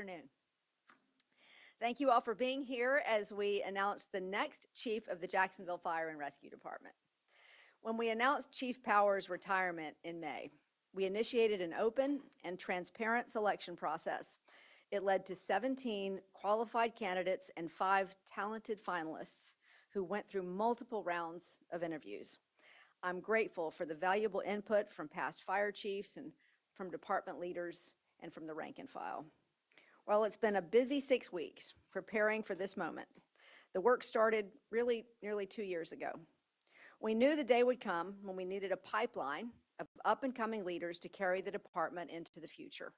afternoon. Thank you all for being here as we announce the next chief of the Jacksonville Fire and Rescue Department. When we announced Chief Power's retirement in May, we initiated an open and transparent selection process. It led to 17 qualified candidates and 5 talented finalists who went through multiple rounds of interviews. I'm grateful for the valuable input from past fire chiefs and from department leaders and from the rank and file. While it's been a busy 6 weeks preparing for this moment, the work started really nearly 2 years ago. We knew the day would come when we needed a pipeline of up-and-coming leaders to carry the department into the future.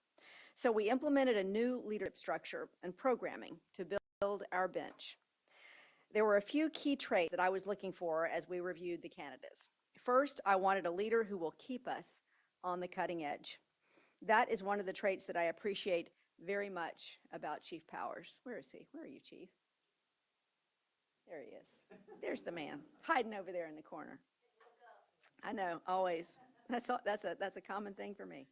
So we implemented a new leadership structure and programming to build our bench. There were a few key traits that I was looking for as we reviewed the candidates. First, I wanted a leader who will keep us on the cutting edge. That is one of the traits that I appreciate very much about Chief Powers. Where is he? Where are you, Chief? There he is. There's the man, hiding over there in the corner. I know, always. That's a common thing for me.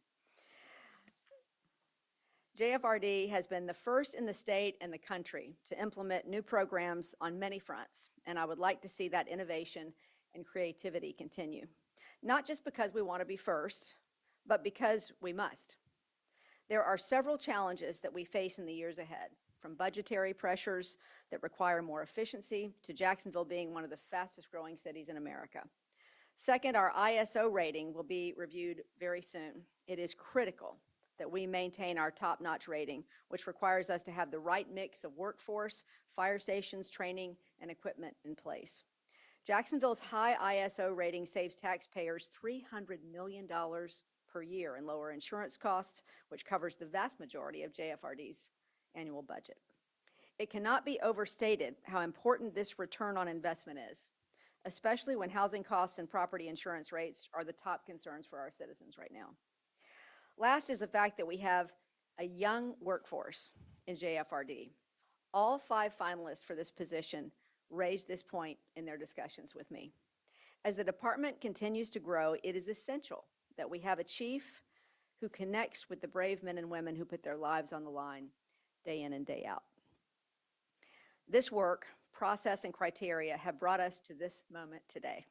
JFRD has been the first in the state and the country to implement new programs on many fronts, and I would like to see that innovation and creativity continue. Not just because we want to be first, but because we must. There are several challenges that we face in the years ahead, from budgetary pressures that require more efficiency to Jacksonville being one of the fastest growing cities in America. Second, our ISO rating will be reviewed very soon. It is critical that we maintain our top-notch rating, which requires us to have the right mix of workforce, fire stations, training, and equipment in place. Jacksonville's high ISO rating saves taxpayers $300 million per year in lower insurance costs, which covers the vast majority of JFRD's annual budget. It cannot be overstated how important this return on investment is, especially when housing costs and property insurance rates are the top concerns for our citizens right now. Last is the fact that we have a young workforce in JFRD. All 5 finalists for this position raised this point in their discussions with me. As the department continues to grow, it is essential that we have a chief who connects with the brave men and women who put their lives on the line day in and day out. This work, process, and criteria have brought us to this moment today.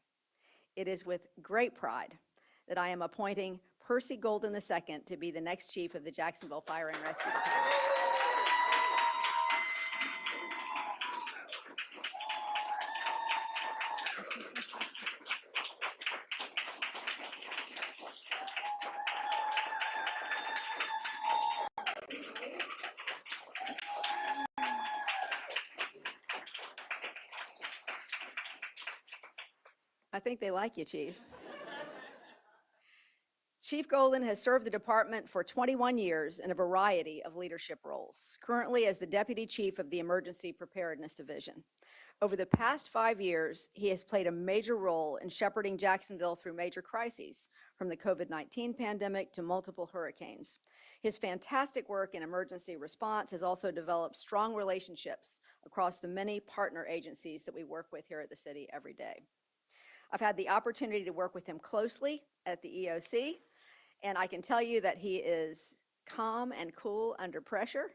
It is with great pride that I am appointing Percy Golden II to be the next chief of the Jacksonville Fire and Rescue Department. I think they like you, Chief. Chief Golden has served the department for 21 years in a variety of leadership roles, currently as the Deputy Chief of the Emergency Preparedness Division. Over the past 5 years, he has played a major role in shepherding Jacksonville through major crises, from the COVID-19 pandemic to multiple hurricanes. His fantastic work in emergency response has also developed strong relationships across the many partner agencies that we work with here at the city every day. I've had the opportunity to work with him closely at the EOC, and I can tell you that he is calm and cool under pressure.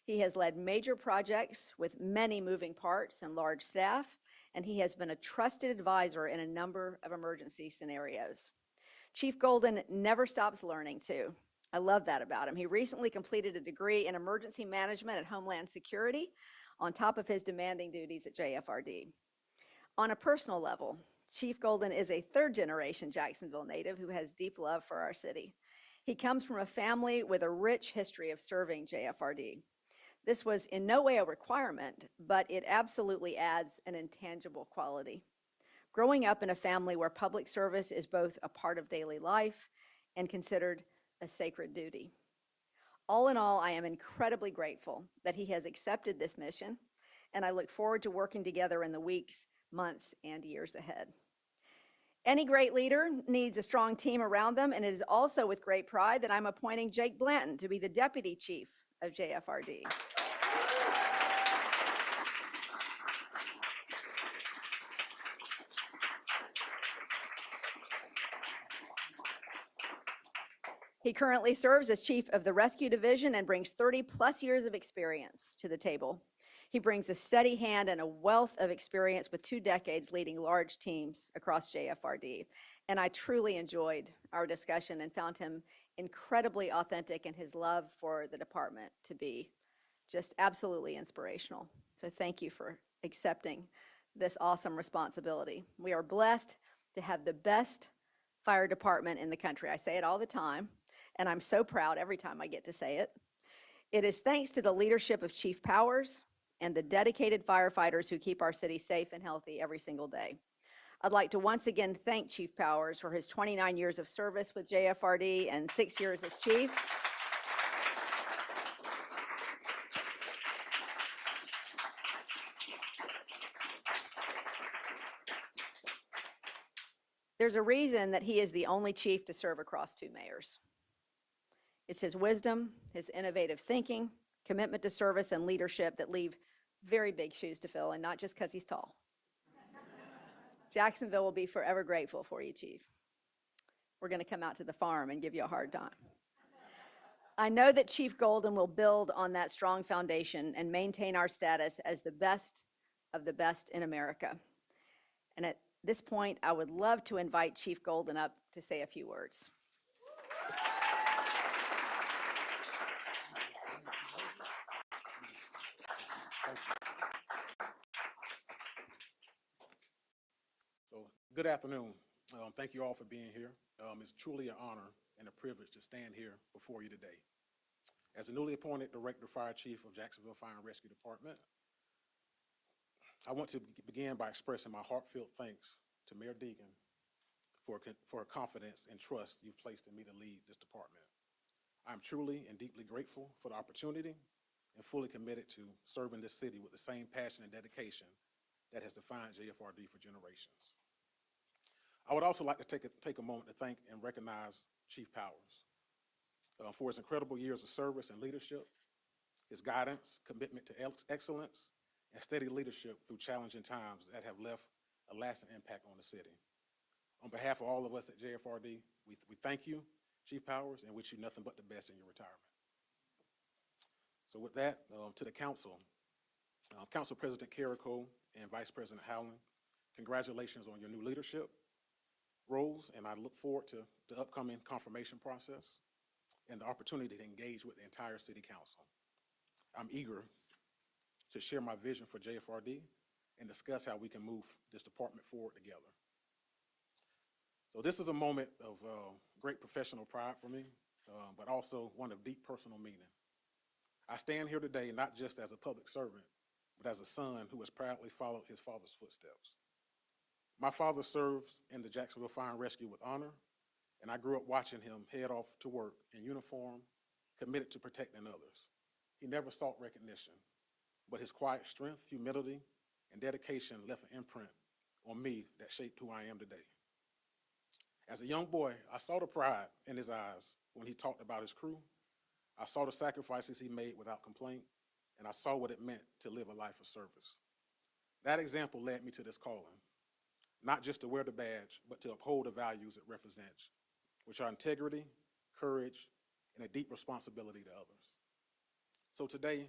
He has led major projects with many moving parts and large staff, and he has been a trusted advisor in a number of emergency scenarios. Chief Golden never stops learning, too. I love that about him. He recently completed a degree in emergency management at Homeland Security on top of his demanding duties at JFRD. On a personal level, Chief Golden is a third-generation Jacksonville native who has deep love for our city. He comes from a family with a rich history of serving JFRD. This was in no way a requirement, but it absolutely adds an intangible quality. Growing up in a family where public service is both a part of daily life and considered a sacred duty. All in all, I am incredibly grateful that he has accepted this mission, and I look forward to working together in the weeks, months, and years ahead. Any great leader needs a strong team around them, and it is also with great pride that I'm appointing Jake Blanton to be the Deputy Chief of JFRD. He currently serves as chief of the Rescue Division and brings 30-plus years of experience to the table. He brings a steady hand and a wealth of experience with 2 decades leading large teams across JFRD. And I truly enjoyed our discussion and found him incredibly authentic in his love for the department to be just absolutely inspirational. So thank you for accepting this awesome responsibility. We are blessed to have the best fire department in the country. I say it all the time, and I'm so proud every time I get to say it. It is thanks to the leadership of Chief Powers and the dedicated firefighters who keep our city safe and healthy every single day. I'd like to once again thank Chief Powers for his 29 years of service with JFRD and 6 years as chief. There's a reason that he is the only chief to serve across 2 mayors. It's his wisdom, his innovative thinking, commitment to service and leadership that leave very big shoes to fill, and not just because he's tall. Jacksonville will be forever grateful for you, Chief. We're going to come out to the farm and give you a hard time. I know that Chief Golden will build on that strong foundation and maintain our status as the best of the best in America. And at this point, I would love to invite Chief Golden up to say a few words. So, good afternoon. Thank you all for being here. It's truly an honor and a privilege to stand here before you today. As the newly appointed Director Fire Chief of Jacksonville Fire Rescue Department, I want to begin by expressing my heartfelt thanks to Mayor Deegan for her confidence and trust you've placed in me to lead this department. I'm truly and deeply grateful for the opportunity and fully committed to serving this city with the same passion and dedication that has defined JFRD for generations. I would also like to take a moment to thank and recognize Chief Powers for his incredible years of service and leadership, his guidance, commitment to excellence, and steady leadership through challenging times that have left a lasting impact on the city. On behalf of all of us at JFRD, we thank you, Chief Powers, and wish you nothing but the best in your retirement. So with that, to the council, Council President Carrico and Vice President Howland, congratulations on your new leadership roles, and I look forward to the upcoming confirmation process and the opportunity to engage with the entire City Council. I'm eager to share my vision for JFRD and discuss how we can move this department forward together. So this is a moment of great professional pride for me, but also one of deep personal meaning. I stand here today not just as a public servant, but as a son who has proudly followed his father's footsteps. My father serves in the Jacksonville Fire Rescue with honor, and I grew up watching him head off to work in uniform, committed to protecting others. He never sought recognition, but his quiet strength, humility, and dedication left an imprint on me that shaped who I am today. As a young boy, I saw the pride in his eyes when he talked about his crew. I saw the sacrifices he made without complaint, and I saw what it meant to live a life of service. That example led me to this calling, not just to wear the badge, but to uphold the values it represents, which are integrity, courage, and a deep responsibility to others. So today,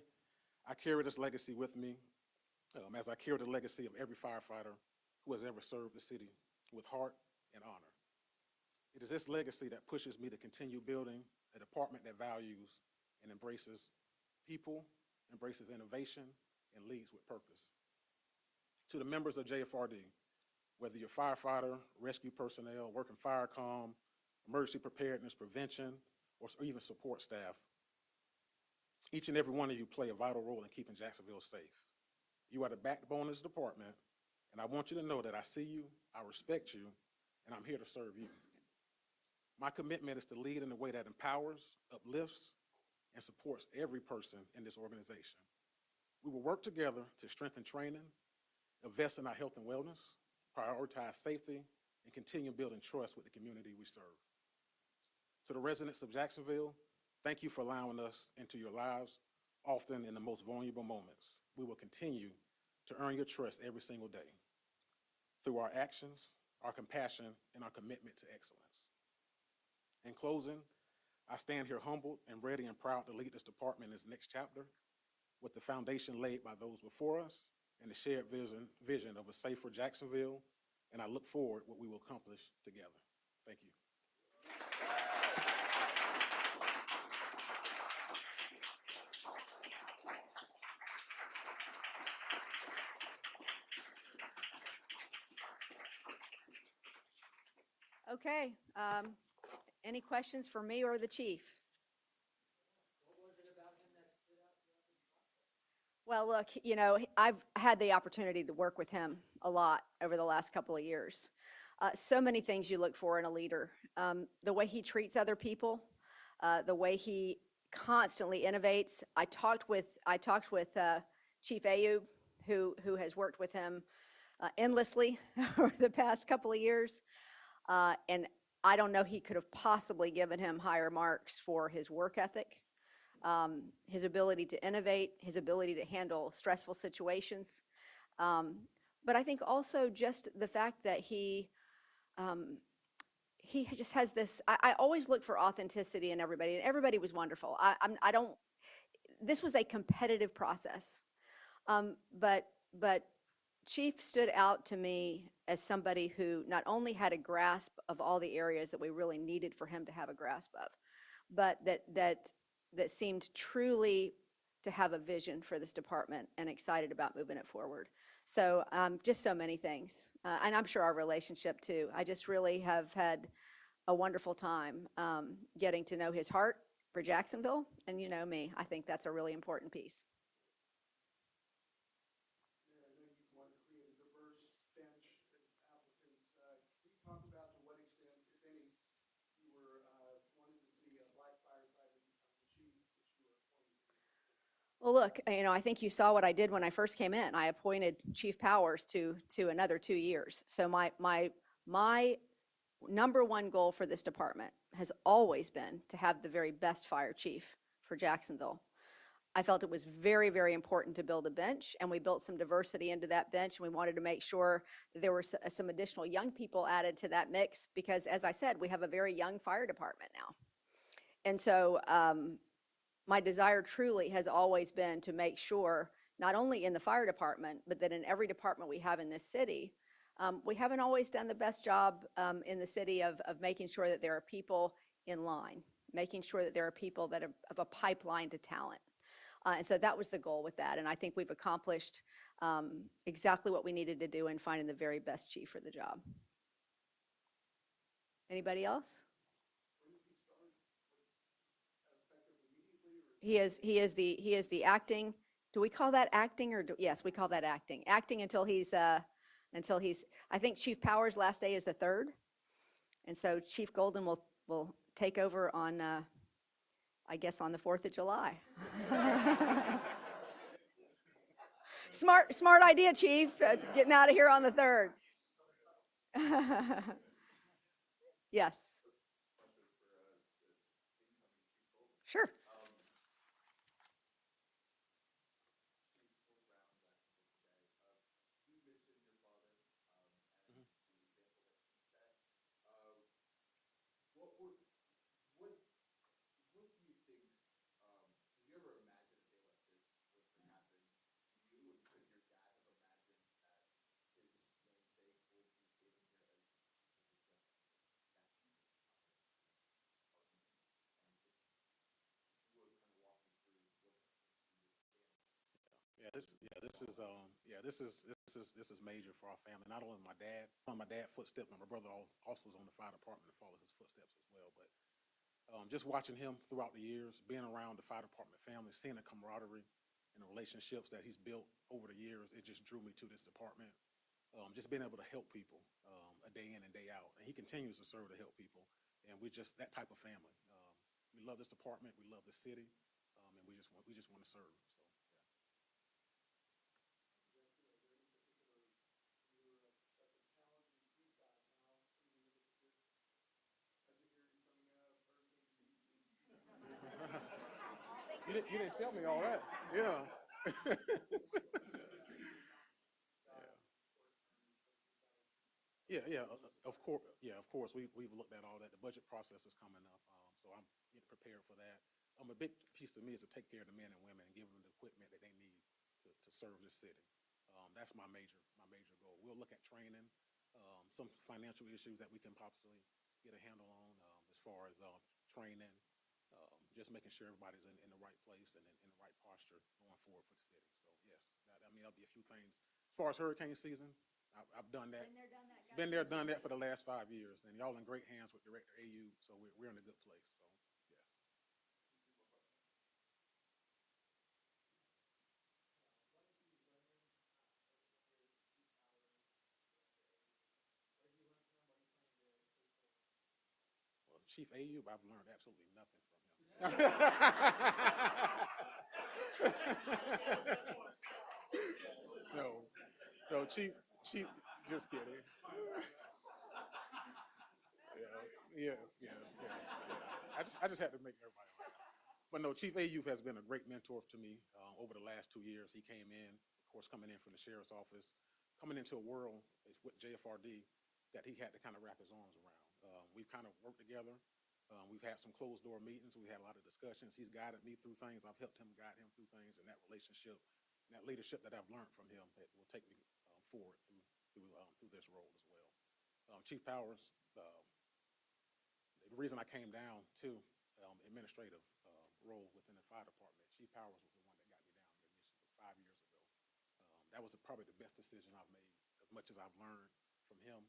I carry this legacy with me, as I carry the legacy of every firefighter who has ever served the city with heart and honor. It is this legacy that pushes me to continue building a department that values and embraces people, embraces innovation, and leads with purpose. To the members of JFRD, whether you're firefighter, rescue personnel, working fire comm, emergency preparedness, prevention, or even support staff, each and every one of you play a vital role in keeping Jacksonville safe. You are the backbone of this department, and I want you to know that I see you, I respect you, and I'm here to serve you. My commitment is to lead in a way that empowers, uplifts, and supports every person in this organization. We will work together to strengthen training, invest in our health and wellness, prioritize safety, and continue building trust with the community we serve. To the residents of Jacksonville, thank you for allowing us into your lives, often in the most vulnerable moments. We will continue to earn your trust every single day through our actions, our compassion, and our commitment to excellence. In closing, I stand here humbled and ready and proud to lead this department in this next chapter with the foundation laid by those before us and the shared vision of a safer Jacksonville, and I look forward what we will accomplish together. Thank you. Okay, any questions for me or the chief? Well, look, you know, I've had the opportunity to work with him a lot over the last couple of years. So many things you look for in a leader. The way he treats other people, the way he constantly innovates. I talked with Chief Ayub, who has worked with him endlessly over the past couple of years. And I don't know he could have possibly given him higher marks for his work ethic, his ability to innovate, his ability to handle stressful situations. But I think also just the fact that he just has this, I always look for authenticity in everybody, and everybody was wonderful. This was a competitive process. But Chief stood out to me as somebody who not only had a grasp of all the areas that we really needed for him to have a grasp of, but that seemed truly to have a vision for this department and excited about moving it forward. So just so many things. And I'm sure our relationship too. I just really have had a wonderful time getting to know his heart for Jacksonville. And you know me, I think that's a really important piece. I know you want to create a diverse bench of applicants. Can you talk about to what extent, if any, you were wanted to see a black firefighter become the chief that you were appointed to? Well, look, you know, I think you saw what I did when I first came in. I appointed Chief Powers to another 2 years. So my number one goal for this department has always been to have the very best fire chief for Jacksonville. I felt it was very, very important to build a bench, and we built some diversity into that bench, and we wanted to make sure that there were some additional young people added to that mix because, as I said, we have a very young fire department now. And so my desire truly has always been to make sure, not only in the fire department, but that in every department we have in this city, we haven't always done the best job in the city of making sure that there are people in line, making sure that there are people that have a pipeline to talent. And so that was the goal with that. And I think we've accomplished exactly what we needed to do in finding the very best chief for the job. Anybody else? When does he start? Effective immediately, or He is the acting. Do we call that acting or yes, we call that acting. Acting until he's I think Chief Powers' last day is the 3rd. And so Chief Golden will take over on I guess on the 4th of July. Smart idea, Chief. Getting out of here on the 3rd. Yes. Sure. What do you think, have you ever imagined a day like this was to happen to you? And could your dad have imagined that his namesake would be sitting here as that chief of department? And if you would kind of walk me through what that means to you as a family. This is major for our family. Not only my dad footsteps, but my brother also is on the fire department to follow his footsteps as well. But just watching him throughout the years, being around the fire department family, seeing the camaraderie and the relationships that he's built over the years, it just drew me to this department. Just being able to help people a day in and day out. And he continues to serve to help people. And we're just that type of family. We love this department. We love the city. And we just want to serve. So, yeah. You didn't tell me all that. Yeah. Yeah, of course. We've looked at all that. The budget process is coming up, so I'm getting prepared prepared for that. A big piece to me is to take care of the men and women and give them the equipment that they need to serve this city. That's my major goal. We'll look at training, some financial issues that we can possibly get a handle on as far as training, just making sure everybody's in the right place and in the right posture going forward for the city. So yes, that'll be a few things. As far as hurricane season, I've done that. Been there, done that. got Been it. there, done that for the last 5 years, and y'all in great hands with Director AU, so we're in a good place. So yes. Well, Chief AU, I've learned absolutely nothing from him. No, Chief, just kidding. Yeah, yes. I just had to make everybody laugh. But no, Chief AU has been a great mentor to me over the last 2 years. He came in, of course, coming in from the sheriff's office, coming into a world with JFRD that he had to kind of wrap his arms around. We've kind of worked together. We've had some closed door meetings. We had a lot of discussions. He's guided me through things. I've helped him guide him through things, and that relationship, and that leadership that I've learned from him, it will take me forward through this role as well. Chief Powers, the reason I came down to administrative role within the fire department, Chief Powers was the one that got me down here initially 5 years ago. That was probably the best decision I've made, as much as I've learned from him.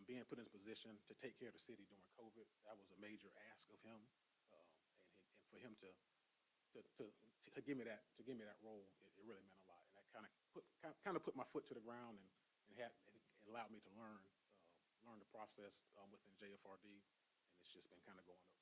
Being put in this position to take care of the city during COVID, that was a major ask of him, and for him to give me that role, it really meant a lot, and that kind of put my foot to the ground and allowed me to learn the process within JFRD, and it's just been kind of going up